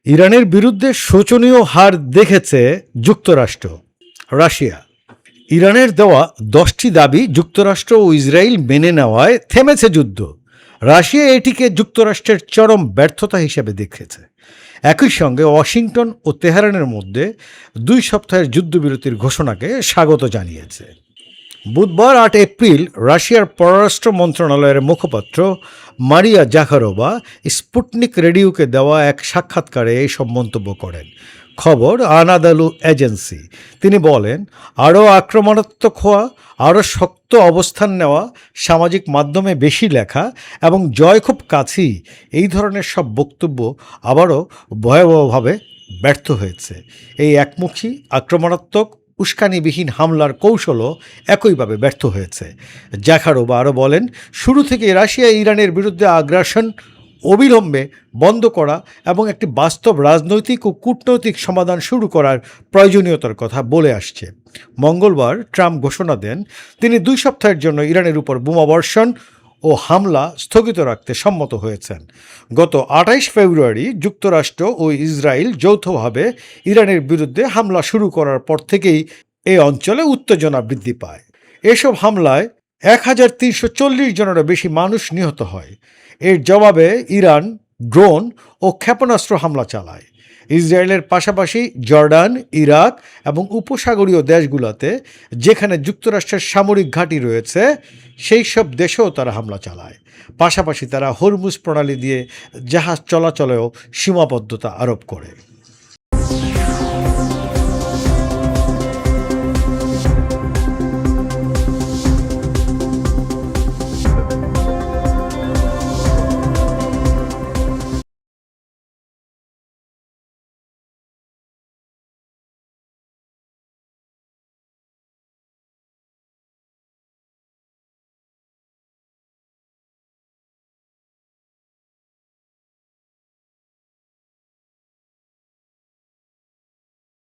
ইরানের বিরুদ্ধে শোচনীয় হার দেখেছে যুক্তরাষ্ট্র। রাশিয়া ইরানের দেওয়া 10টি দাবি যুক্তরাষ্ট্র ও ইসরায়েল মেনে নেওয়ায় থেমেছে যুদ্ধ। রাশিয়া এটিকে যুক্তরাষ্ট্রের চরম ব্যর্থতা হিসেবে দেখেছে। একই সঙ্গে ওয়াশিংটন ও তেহরানের মধ্যে 2 সপ্তাহের যুদ্ধবিরতির ঘোষণাকে স্বাগত জানিয়েছে। বুধবার 8 এপ্রিল রাশিয়ার পররাষ্ট্র মন্ত্রণালয়ের মুখপাত্র মারিয়া জাখারোভা স্পুটনিক রেডিওকে দেওয়া এক সাক্ষাৎকারে এইসব মন্তব্য করেন। খবর আনাদালু এজেন্সি। তিনি বলেন, আরও আক্রমণাত্মক হওয়া, আরও শক্ত অবস্থান নেওয়া, সামাজিক মাধ্যমে বেশি লেখা এবং জয় খুব কাছেই, এই ধরনের সব বক্তব্য আবারও ভয়াবহভাবে ব্যর্থ হয়েছে। এই একমুখী আক্রমণাত্মক উস্কানিবিহীন হামলার কৌশলও একইভাবে ব্যর্থ হয়েছে। জাখারোভা আরও বলেন, শুরু থেকে রাশিয়া ইরানের বিরুদ্ধে আগ্রাসন অবিলম্বে বন্ধ করা এবং একটি বাস্তব রাজনৈতিক ও কূটনৈতিক সমাধান শুরু করার প্রয়োজনীয়তার কথা বলে আসছে। মঙ্গলবার ট্রাম্প ঘোষণা দেন তিনি 2 সপ্তাহের জন্য ইরানের উপর বোমাবর্ষণ ও হামলা স্থগিত রাখতে সম্মত হয়েছেন। গত 28 ফেব্রুয়ারি যুক্তরাষ্ট্র ও ইসরায়েল যৌথভাবে ইরানের বিরুদ্ধে হামলা শুরু করার পর থেকেই এই অঞ্চলে উত্তেজনা বৃদ্ধি পায়। এসব হামলায় 1340 জনেরও বেশি মানুষ নিহত হয়। এর জবাবে ইরান ড্রোন ও ক্ষেপণাস্ত্র হামলা চালায়। ইসরায়েলের পাশাপাশি জর্ডান, ইরাক এবং উপসাগরীয় দেশগুলোতে যেখানে যুক্তরাষ্ট্রের সামরিক ঘাঁটি রয়েছে সেই সব দেশেও তারা হামলা চালায়। পাশাপাশি তারা হরমুজ প্রণালী দিয়ে জাহাজ চলাচলেও সীমাবদ্ধতা আরোপ করে।